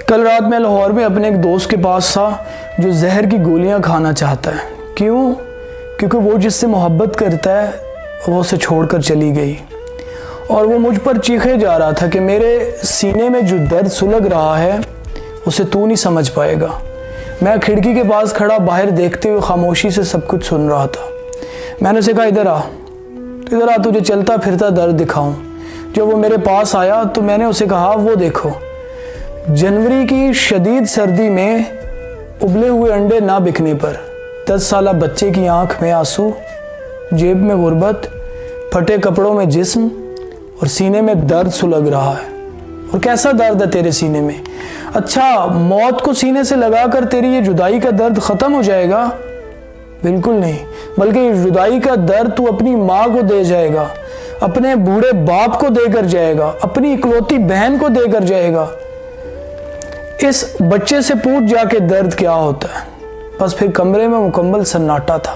कल रात मैं लाहौर में अपने एक दोस्त के पास था जो जहर की गोलियां खाना चाहता है। क्यों? क्योंकि वो जिससे मोहब्बत करता है वो उसे छोड़कर चली गई और वो मुझ पर चीखे जा रहा था कि मेरे सीने में जो दर्द सुलग रहा है उसे तू नहीं समझ पाएगा। मैं खिड़की के पास खड़ा बाहर देखते हुए खामोशी से सब कुछ सुन रहा था। मैंने उसे कहा, इधर आ, तुझे चलता फिरता दर्द दिखाऊं। जब वो मेरे पास आया तो मैंने उसे कहा, वो देखो, जनवरी की शदीद सर्दी में उबले हुए अंडे ना बिकने पर 10 साला बच्चे की आंख में आंसू, जेब में गुर्बत, फटे कपड़ों में जिस्म और सीने में दर्द सुलग रहा है। और कैसा दर्द है तेरे सीने में? अच्छा, मौत को सीने से लगाकर तेरी ये जुदाई का दर्द ख़त्म हो जाएगा? बिल्कुल नहीं, बल्कि जुदाई का दर्द तू अपनी माँ को दे जाएगा, अपने बूढ़े बाप को देकर जाएगा, अपनी इकलौती बहन को देकर जाएगा। इस बच्चे से पूछ जाके दर्द क्या होता है। बस फिर कमरे में मुकम्मल सन्नाटा था।